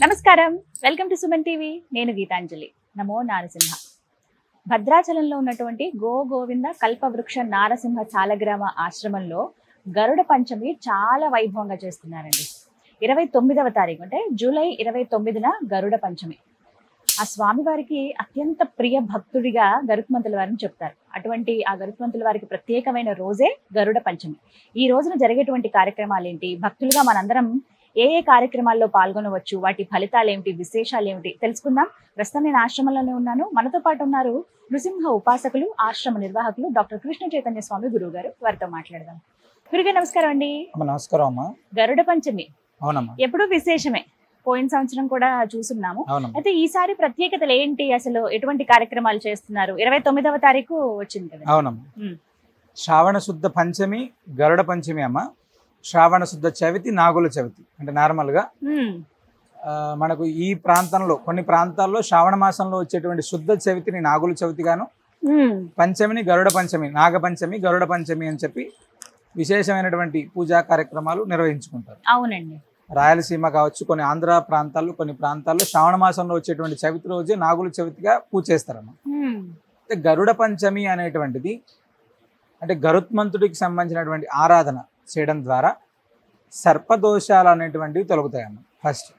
నమస్కారం, welcome to Suman TV. నేను గీతాంజలి. నమో నారసింహ. భద్రాచలంలో ఉన్నటువంటి గోవింద కల్పవృక్ష నారసింహ సాలగ్రామ ఆశ్రమంలో గరుడ పంచమి చాలా వైభవంగా చేస్తున్నారండి. 29వ తారీఖు అంటే జూలై 29న గరుడ పంచమి. ఆ స్వామివారికి అత్యంత ప్రియ భక్తుడిగా గరుత్మంతుల వారిని చెప్తారు. అటువంటి ఆ గరుత్మంతుల వారికి ప్రత్యేకమైన రోజే గరుడ పంచమి. ఈ రోజున జరిగేటువంటి కార్యక్రమాలు ఏంటి, భక్తులుగా మనందరం ఏ కార్యక్రమాల్లో పాల్గొనవచ్చు, వాటి ఫలితాలు ఏమిటి, విశేషాలు ఏమిటి తెలుసుకుందాం. ప్రస్తుతం నేను ఆశ్రమంలోనే ఉన్నాను. మనతో పాటు ఉన్నారు నృసింహ ఉపాసకులు, ఆశ్రమ నిర్వాహకులు డాక్టర్ కృష్ణ చైతన్య స్వామి గురువు గారు. వారితో మాట్లాడదాం. గురుగారు నమస్కారం అండి. నమస్కారం అమ్మా. గరుడ పంచమి అవునమ్మా, ఎప్పుడు విశేషమే. పోయిన సంవత్సరం కూడా చూస్తున్నాము. అయితే ఈసారి ప్రత్యేకతలు ఏంటి, అసలు ఎటువంటి కార్యక్రమాలు చేస్తున్నారు? 29వ తారీఖు వచ్చింది కదా. అవునమ్మా. శ్రావణ శుద్ధ పంచమి గరుడ పంచమి అమ్మ. శ్రావణ శుద్ధ చవితి నాగుల చవితి. అంటే నార్మల్ గా మనకు ఈ ప్రాంతంలో కొన్ని ప్రాంతాల్లో శ్రావణ మాసంలో వచ్చేటువంటి శుద్ధ చవితిని నాగుల చవితి గాను, పంచమిని గరుడ పంచమి, నాగ పంచమి, గరుడ పంచమి అని చెప్పి విశేషమైనటువంటి పూజా కార్యక్రమాలు నిర్వహించుకుంటారు. అవునండి. రాయలసీమ కావచ్చు, కొన్ని ఆంధ్ర ప్రాంతాల్లో, కొన్ని ప్రాంతాల్లో శ్రావణ మాసంలో వచ్చేటువంటి చవితి రోజే నాగుల చవితిగా పూజ చేస్తారమ్మా. అయితే గరుడ పంచమి అనేటువంటిది అంటే గరుత్మంతుడికి సంబంధించినటువంటి ఆరాధన చేయడం ద్వారా సర్పదోషాలు అనేటువంటివి తొలగుతాయమ్మ. ఫస్ట్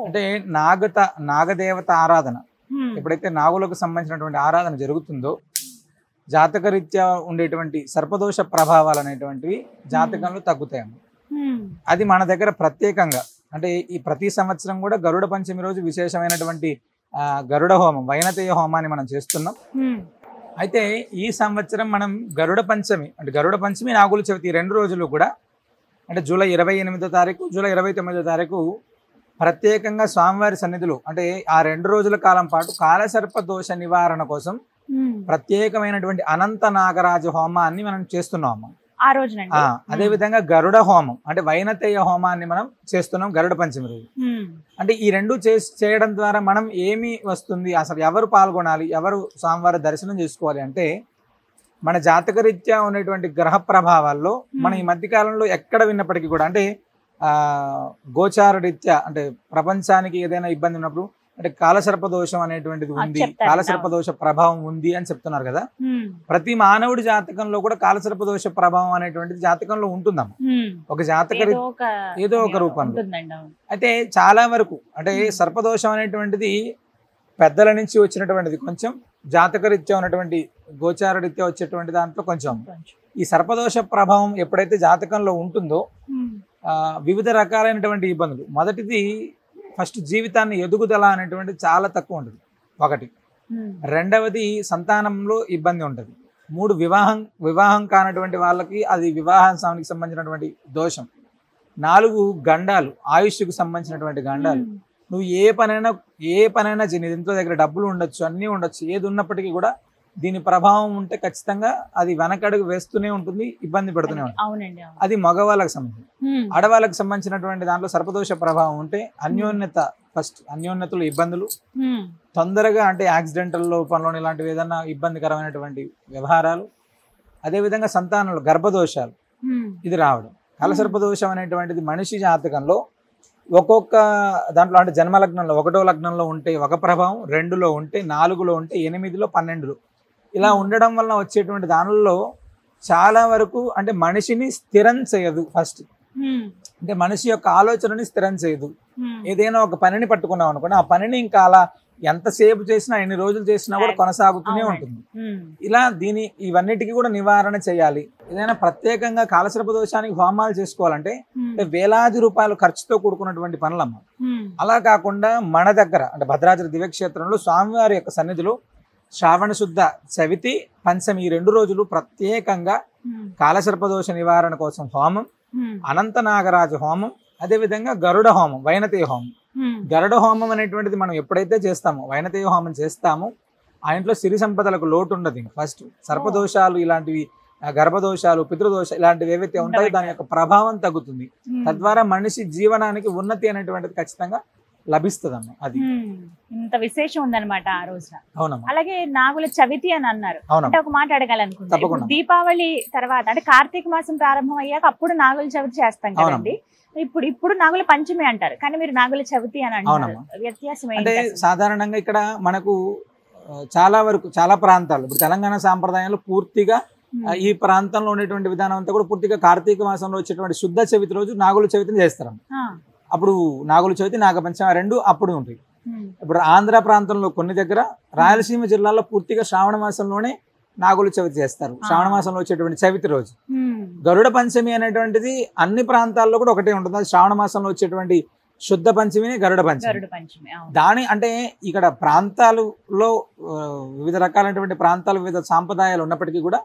అంటే నాగదేవత ఆరాధన ఎప్పుడైతే నాగులకు సంబంధించినటువంటి ఆరాధన జరుగుతుందో జాతకరీత్యా ఉండేటువంటి సర్పదోష ప్రభావాలు అనేటువంటివి జాతకంలో తగ్గుతాయమ్మ. అది మన దగ్గర ప్రత్యేకంగా అంటే ఈ ప్రతి సంవత్సరం కూడా గరుడ పంచమి రోజు విశేషమైనటువంటి గరుడ హోమం, వైనతేయ హోమాన్ని మనం చేస్తున్నాం. అయితే ఈ సంవత్సరం మనం గరుడ పంచమి అంటే గరుడ పంచమి, నాగుల చవితి ఈ 2 రోజులు కూడా అంటే జూలై 28వ తారీఖు, జూలై 29వ తారీఖు ప్రత్యేకంగా స్వామివారి సన్నిధిలో అంటే ఆ 2 రోజుల కాలం పాటు కాలసర్ప దోష నివారణ కోసం ప్రత్యేకమైనటువంటి అనంత నాగరాజ హోమాన్ని మనం చేస్తున్నాం. ఆ రోజున అదే విధంగా గరుడ హోమం అంటే వైనతేయ హోమాన్ని మనం చేస్తున్నాం గరుడ పంచమి రోజు. అంటే ఈ 2 చేయడం ద్వారా మనం ఏమి వస్తుంది, అసలు ఎవరు పాల్గొనాలి, ఎవరు స్వామివారి దర్శనం చేసుకోవాలి అంటే మన జాతకరీత్యా ఉన్నటువంటి గ్రహ ప్రభావాల్లో మనం ఈ మధ్య కాలంలో ఎక్కడ విన్నప్పటికీ కూడా అంటే గోచార రీత్యా అంటే ప్రపంచానికి ఏదైనా ఇబ్బంది ఉన్నప్పుడు అంటే కాలసర్ప దోషం అనేటువంటిది ఉంది, కాలసర్ప దోష ప్రభావం ఉంది అని చెప్తున్నారు కదా. ప్రతి మానవుడి జాతకంలో కూడా కాలసర్ప దోష ప్రభావం అనేటువంటిది జాతకంలో ఉంటుందమ్మా, ఒక జాతక ఏదో ఒక రూపంలో. అయితే చాలా వరకు అంటే సర్పదోషం అనేటువంటిది పెద్దల నుంచి వచ్చినటువంటిది, కొంచెం జాతకరీత్యా ఉన్నటువంటి గోచార రీత్యా వచ్చేటువంటి దాంట్లో కొంచెం ఈ సర్పదోష ప్రభావం ఎప్పుడైతే జాతకంలో ఉంటుందో వివిధ రకాలైనటువంటి ఇబ్బందులు. మొదటిది ఫస్ట్ జీవితాన్ని ఎదుగుదల అనేటువంటిది చాలా తక్కువ ఉంటుంది, ఒకటి. రెండవది సంతానంలో ఇబ్బంది ఉంటుంది. 3 వివాహం కానటువంటి వాళ్ళకి అది వివాహానికి సంబంధించినటువంటి దోషం. 4 గండాలు, ఆయుష్కు సంబంధించినటువంటి గండాలు. నువ్వు ఏ పనైనా నీ ఇంట్లో దగ్గర డబ్బులు ఉండొచ్చు, అన్నీ ఉండొచ్చు, ఏది ఉన్నప్పటికీ కూడా దీని ప్రభావం ఉంటే ఖచ్చితంగా అది వెనకడుగు వేస్తూనే ఉంటుంది, ఇబ్బంది పెడుతూనే ఉంటుంది. అది మగవాళ్ళకి సంబంధించి. ఆడవాళ్ళకి సంబంధించినటువంటి దాంట్లో సర్పదోష ప్రభావం ఉంటే అన్యోన్యతలు, ఇబ్బందులు, తొందరగా అంటే యాక్సిడెంటల్ లోపంలో ఇలాంటివి ఏదన్నా ఇబ్బందికరమైనటువంటి వ్యవహారాలు, అదేవిధంగా సంతానంలో గర్భదోషాలు ఇది రావడం. కలసర్పదోషం అనేటువంటిది మనిషి జాతకంలో ఒక్కొక్క దాంట్లో అంటే జన్మలగ్నంలో 1వ లగ్నంలో ఉంటే ఒక ప్రభావం, 2లో ఉంటే, 4లో ఉంటే, 8లో, 12లో ఇలా ఉండడం వలన వచ్చేటువంటి దానిలో చాలా వరకు అంటే మనిషిని స్థిరం చేయదు. ఫస్ట్ అంటే మనిషి యొక్క ఆలోచనని స్థిరం చేయదు. ఏదైనా ఒక పనిని పట్టుకున్నాం అనుకోండి, ఆ పనిని ఇంకా అలా ఎంతసేపు చేసినా, ఎన్ని రోజులు చేసినా కూడా కొనసాగుతూనే ఉంటుంది. ఇలా ఇవన్నిటికీ కూడా నివారణ చేయాలి. ఏదైనా ప్రత్యేకంగా కాలసర్ప దోషానికి హోమాలు చేసుకోవాలంటే వేలాది రూపాయలు ఖర్చుతో కూడుకున్నటువంటి పనులమ్మ. అలా కాకుండా మన దగ్గర అంటే భద్రాచల దివ్యక్షేత్రంలో స్వామివారి యొక్క సన్నిధిలో శ్రావణ శుద్ధ చవితి, పంచమి ఈ 2 రోజులు ప్రత్యేకంగా కాలసర్ప దోష నివారణ కోసం హోమం, అనంత నాగరాజ హోమం, అదేవిధంగా గరుడ హోమం, వైనతేయ హోమం. గరుడ హోమం అనేటువంటిది మనం ఎప్పుడైతే చేస్తామో, వైనతేయ హోమం చేస్తామో ఆ ఇంట్లో సిరి సంపదలకు లోటు ఉండదు. ఫస్ట్ సర్పదోషాలు, ఇలాంటివి గర్భదోషాలు, పితృదోషాలు ఇలాంటివి ఏవైతే ఉంటాయో దాని యొక్క ప్రభావం తగ్గుతుంది. తద్వారా మనిషి జీవనానికి ఉన్నతి అనేటువంటిది ఖచ్చితంగా లభిస్తుందమ్మా. అది ఇంత విశేషం ఉందన్నమాట ఆ రోజున. అవునమ్మా. అలాగే నాగుల చవితి అని అన్నారు. అంటే ఒక మాట అడగాలనుకుంటున్నాను, దీపావళి తర్వాత అంటే కార్తీక మాసం ప్రారంభం అయ్యాక అప్పుడు నాగుల చవితి చేస్తాం కదండి. ఇప్పుడు నాగుల పంచమి అంటారు, కానీ మీరు నాగుల చవితి అని అంటారు. వ్యత్యాసం అంటే సాధారణంగా ఇక్కడ మనకు చాలా ప్రాంతాలు, ఇప్పుడు తెలంగాణ సాంప్రదాయంలో పూర్తిగా ఈ ప్రాంతంలో ఉండేటువంటి విధానం అంతా కూడా పూర్తిగా కార్తీక మాసంలో వచ్చేటువంటి శుద్ధ చవితి రోజు నాగుల చవితిని చేస్తారు. అప్పుడు నాగుల చవితి, నాగపంచమి రెండు అప్పుడు ఉంటాయి. ఇప్పుడు ఆంధ్ర ప్రాంతంలో కొన్ని దగ్గర, రాయలసీమ జిల్లాలో పూర్తిగా శ్రావణ మాసంలోనే నాగుల చవితి చేస్తారు. శ్రావణ మాసంలో వచ్చేటువంటి చవితి రోజు. గరుడ పంచమి అనేటువంటిది అన్ని ప్రాంతాల్లో కూడా ఒకటే ఉంటుంది. అది శ్రావణ మాసంలో వచ్చేటువంటి శుద్ధ పంచమిని గరుడ పంచమి. దాని అంటే ఇక్కడ ప్రాంతాలలో వివిధ రకాలైనటువంటి ప్రాంతాలు, వివిధ సాంప్రదాయాలు ఉన్నప్పటికీ కూడా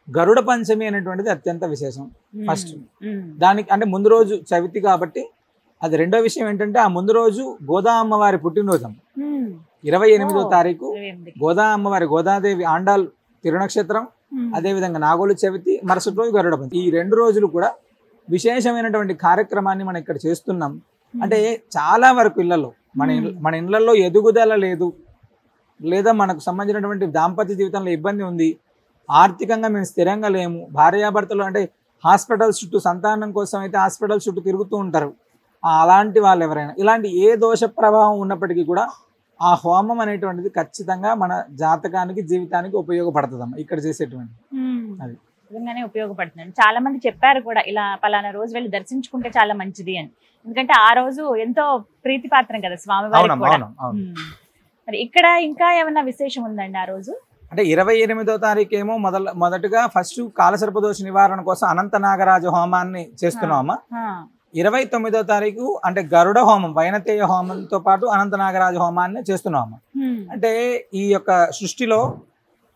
గరుడ పంచమి అనేటువంటిది అత్యంత విశేషం. ఫస్ట్ దానికి అంటే ముందు రోజు చవితి కాబట్టి అది. రెండో విషయం ఏంటంటే ఆ ముందు రోజు గోదా అమ్మవారి పుట్టినరోజు. 28వ తారీఖు గోదా అమ్మవారి, గోదాదేవి ఆండాల్ తిరునక్షత్రం, అదేవిధంగా నాగోలు చవితి, మరుసటి రోజు గరుడ పంచమి. ఈ 2 రోజులు కూడా విశేషమైనటువంటి కార్యక్రమాన్ని మనం ఇక్కడ చేస్తున్నాం. అంటే చాలా వరకు ఇళ్లలో మన ఇళ్లలో ఎదుగుదల లేదు, లేదా మనకు సంబంధించినటువంటి దాంపత్య జీవితంలో ఇబ్బంది ఉంది, ఆర్థికంగా మేము స్థిరంగా లేము, భార్యాభర్తలు అంటే హాస్పిటల్స్ చుట్టూ, సంతానం కోసం అయితే హాస్పిటల్స్ చుట్టూ తిరుగుతూ ఉంటారు. అలాంటి వాళ్ళు ఎవరైనా, ఇలాంటి ఏ దోష ప్రభావం ఉన్నప్పటికీ కూడా ఆ హోమం అనేటువంటిది ఖచ్చితంగా మన జాతకానికి, జీవితానికి ఉపయోగపడుతుందమ్మా ఇక్కడ చేసేటువంటి. అది నిజంగానే ఉపయోగపడుతుంది. చాలా మంది చెప్పారు కూడా, ఇలా పలానా రోజు వెళ్ళి దర్శించుకుంటే చాలా మంచిది అని. ఎందుకంటే ఆ రోజు ఎంతో ప్రీతిపాత్రం కదా స్వామివారికి కూడా. మరి ఇక్కడ ఇంకా ఏమన్నా విశేషం ఉందండి ఆ రోజు? అంటే 28వ తారీఖు ఏమో మొదటగా ఫస్ట్ కాలసర్పదోష నివారణ కోసం అనంత నాగరాజ హోమాన్ని చేస్తున్నామా. 29వ తారీఖు అంటే గరుడ హోమం, వైనతేయ హోమంతో పాటు అనంత నాగరాజ హోమాన్ని చేస్తున్నాము. అంటే ఈ యొక్క సృష్టిలో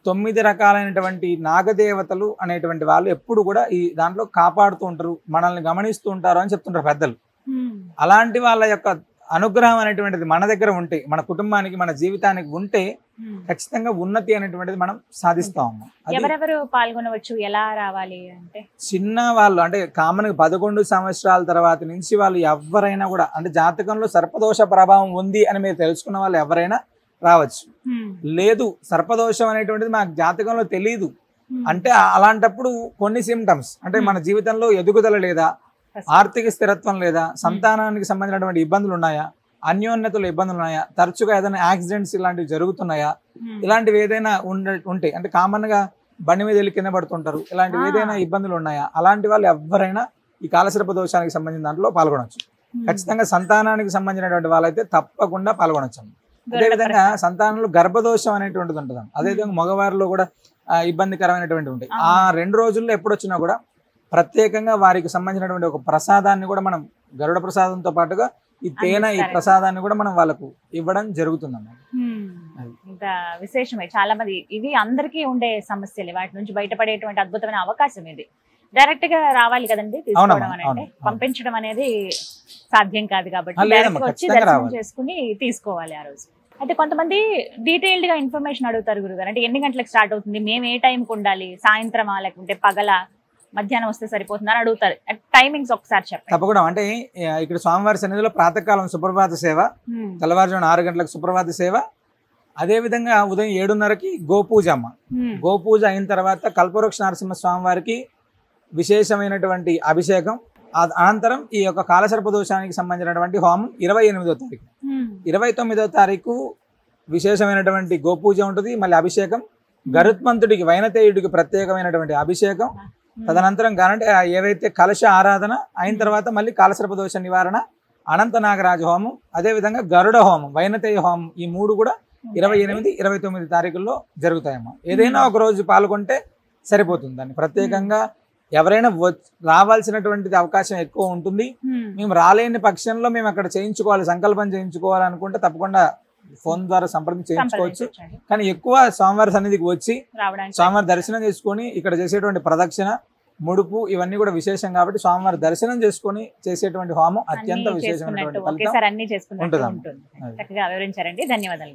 9 రకాలైనటువంటి నాగదేవతలు అనేటువంటి వాళ్ళు ఎప్పుడు కూడా ఈ దాంట్లో కాపాడుతూ ఉంటారు, మనల్ని గమనిస్తూ ఉంటారు అని చెప్తుంటారు పెద్దలు. అలాంటి వాళ్ళ యొక్క అనుగ్రహం అనేటువంటిది మన దగ్గర ఉంటే, మన కుటుంబానికి, మన జీవితానికి ఉంటే ఖచ్చితంగా ఉన్నతి అనేటువంటిది మనం సాధిస్తాము. ఎవరెవరు పాల్గొనవచ్చు, ఎలా రావాలి అంటే? చిన్న వాళ్ళు అంటే కామన్ 11 సంవత్సరాల తర్వాత నుంచి వాళ్ళు ఎవరైనా కూడా, అంటే జాతకంలో సర్పదోష ప్రభావం ఉంది అని మీరు తెలుసుకున్న వాళ్ళు ఎవరైనా రావచ్చు. లేదు సర్పదోషం అనేటువంటిది మాకు జాతకంలో తెలియదు అంటే అలాంటప్పుడు కొన్ని సిమ్టమ్స్ అంటే మన జీవితంలో ఎదుగుదల లేదా, ఆర్థిక స్థిరత్వం లేదా, సంతానానికి సంబంధించినటువంటి ఇబ్బందులు ఉన్నాయా, అన్యోన్యతలు ఇబ్బందులు ఉన్నాయా, తరచుగా ఏదైనా యాక్సిడెంట్స్ ఇలాంటివి జరుగుతున్నాయా, ఇలాంటివి ఏదైనా ఉంటే అంటే కామన్ గా బండి మీద వెళ్ళి కింద పడుతుంటారు, ఇలాంటివి ఏదైనా ఇబ్బందులు ఉన్నాయా, అలాంటి వాళ్ళు ఎవరైనా ఈ కాలసర్ప దోషానికి సంబంధించిన దాంట్లో పాల్గొనవచ్చు. ఖచ్చితంగా సంతానానికి సంబంధించినటువంటి వాళ్ళైతే తప్పకుండా పాల్గొనవచ్చు. అదేవిధంగా సంతానంలో గర్భదోషం అనేటువంటిది ఉంటుంది. అదేవిధంగా మగవారిలో కూడా ఇబ్బందికరమైనటువంటి ఉంటాయి. ఆ 2 రోజుల్లో ఎప్పుడొచ్చినా కూడా ప్రత్యేకంగా వారికి సంబంధించినటువంటి ఒక ప్రసాదాన్ని కూడా మనం గరుడ ప్రసాదంతో పాటుగా ఈ తేనె, ఈ ప్రసాదాన్ని కూడా మనం వాళ్ళకు ఇవ్వడం జరుగుతుందన్నమాట. ఇంకా విశేషమే. చాలా మంది ఇవి అందరికీ ఉండే సమస్యలు, వాటి నుంచి బయటపడేటువంటి అద్భుతమైన అవకాశం ఇది. డైరెక్ట్ గా రావాలి కదండి తీసుకోవడం అంటే, పంపించడం అనేది సాధ్యం కాదు కాబట్టి డైరెక్ట్ గా వచ్చి దర్శనం చేసుకుని తీసుకోవాలి ఆ రోజు. అయితే కొంతమంది డీటెయిల్డ్ గా ఇన్ఫర్మేషన్ అడుగుతారు గురుగారు, అంటే ఎన్ని గంటలకు స్టార్ట్ అవుతుంది, మేము ఏ టైంకి ఉండాలి, సాయంత్రమా లేకుంటే పగల, మధ్యాహ్నం వస్తే సరిపోతుంది అని అడుగుతారు. టైమింగ్స్ ఒకసారి చెప్పండి. తప్పకుండా. అంటే ఇక్కడ స్వామివారి సన్నిధిలో ప్రాతకాలం సుప్రభాత సేవ, తెల్లవారుజామున 6 గంటలకు సుప్రభాత సేవ, అదే విధంగా ఉదయం 7:30కి గోపూజ అమ్మ. గోపూజ అయిన తర్వాత కల్పవృక్ష నరసింహ స్వామివారికి విశేషమైనటువంటి అభిషేకం, అనంతరం ఈ యొక్క కాలసర్ప దోషానికి సంబంధించినటువంటి హోమం 28వ తారీఖు. 29వ తారీఖు విశేషమైనటువంటి గోపూజ ఉంటుంది, మళ్ళీ అభిషేకం, గరుత్మంతుడికి వైనతేయుడికి ప్రత్యేకమైనటువంటి అభిషేకం, తదనంతరం అంటే ఏవైతే కలశ ఆరాధన అయిన తర్వాత మళ్ళీ కాలసర్ప దోష నివారణ, అనంత నాగరాజ హోమం, అదేవిధంగా గరుడ హోమం, వైనతేయ హోమం, ఈ 3 కూడా 28, 29 తారీఖుల్లో జరుగుతాయమ్మా. ఏదైనా ఒక రోజు పాల్గొంటే సరిపోతుంది. దాన్ని ప్రత్యేకంగా ఎవరైనా రావాల్సినటువంటి అవకాశం ఎక్కువ ఉంటుంది. మేము రాలేని పక్షంలో మేము అక్కడ చేయించుకోవాలి, సంకల్పం చేయించుకోవాలనుకుంటే తప్పకుండా ఫోన్ ద్వారా సంప్రదించి చేయించుకోవచ్చు. కానీ ఎక్కువ స్వామివారి సన్నిధికి వచ్చి స్వామివారి దర్శనం చేసుకొని ఇక్కడ చేసేటువంటి ప్రదక్షిణ, ముడుపు ఇవన్నీ కూడా విశేషం కాబట్టి స్వామివారి దర్శనం చేసుకొని చేసేటువంటి హోమం అత్యంత విశేషమైనటువంటి వివరించారండి. ధన్యవాదాలు.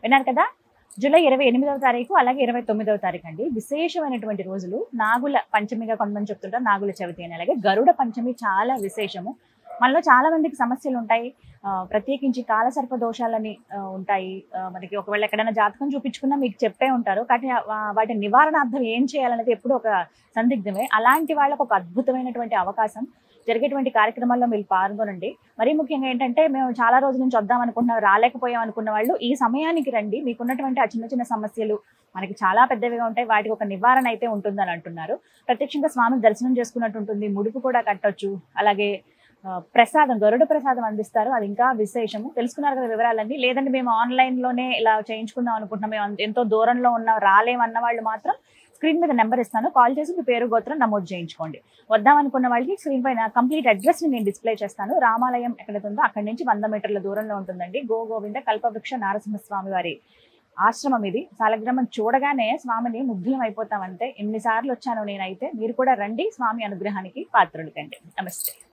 విన్నారు కదా, జూలై 28వ తారీఖు అలాగే 29వ తారీఖు అండి విశేషమైనటువంటి రోజులు. నాగుల పంచమిగా కొంతమంది చెప్తుంటారు, నాగుల చవితి అని, అలాగే గరుడ పంచమి చాలా విశేషము. మనలో చాలా మందికి సమస్యలు ఉంటాయి. ప్రత్యేకించి కాలసర్ప దోషాలని ఉంటాయి. మనకి ఒకవేళ ఎక్కడైనా జాతకం చూపించుకున్నా మీకు చెప్పే ఉంటారు. కానీ వాటి నివారణార్థం ఏం చేయాలనేది ఎప్పుడూ ఒక సందిగ్ధమే. అలాంటి వాళ్ళకు ఒక అద్భుతమైనటువంటి అవకాశం. జరిగేటువంటి కార్యక్రమాల్లో మీరు పాల్గొనండి. మరీ ముఖ్యంగా ఏంటంటే మేము చాలా రోజుల నుంచి వద్దాం అనుకుంటున్నాం, రాలేకపోయాం అనుకున్న వాళ్ళు ఈ సమయానికి రండి. మీకున్నటువంటి ఆ చిన్న చిన్న సమస్యలు మనకి చాలా పెద్దవిగా ఉంటాయి. వాటికి ఒక నివారణ అయితే ఉంటుందని అంటున్నారు. ప్రత్యక్షంగా స్వామిని దర్శనం చేసుకున్నట్టు ఉంటుంది. ముడుపు కూడా కట్టొచ్చు. అలాగే ప్రసాదం, గరుడ ప్రసాదం అందిస్తారు. అది ఇంకా విశేషము. తెలుసుకున్నారు కదా వివరాలన్నీ. లేదంటే మేము ఆన్లైన్లోనే ఇలా చేయించుకుందాం అనుకుంటున్నాం, మేము ఎంతో దూరంలో ఉన్నాం, రాలేమన్న వాళ్ళు మాత్రం స్క్రీన్ మీద నెంబర్ ఇస్తాను. కాల్ చేసి మీ పేరు గోత్రం నమోదు చేయించుకోండి. వద్దాం అనుకున్న వాళ్ళకి స్క్రీన్ పైన కంప్లీట్ అడ్రస్ని నేను డిస్ప్లే చేస్తాను. రామాలయం ఎక్కడైతే ఉందో అక్కడి నుంచి 100 మీటర్ల దూరంలో ఉంటుందండి. గోవింద కల్పవృక్ష నారసింహస్వామి వారి ఆశ్రమం ఇది. సాలగ్రామం చూడగానే స్వామిని ముగ్ధులం అయిపోతామంటే. ఎన్నిసార్లు వచ్చాను నేనైతే. మీరు కూడా రండి, స్వామి అనుగ్రహానికి పాత్రులు కండి. నమస్తే.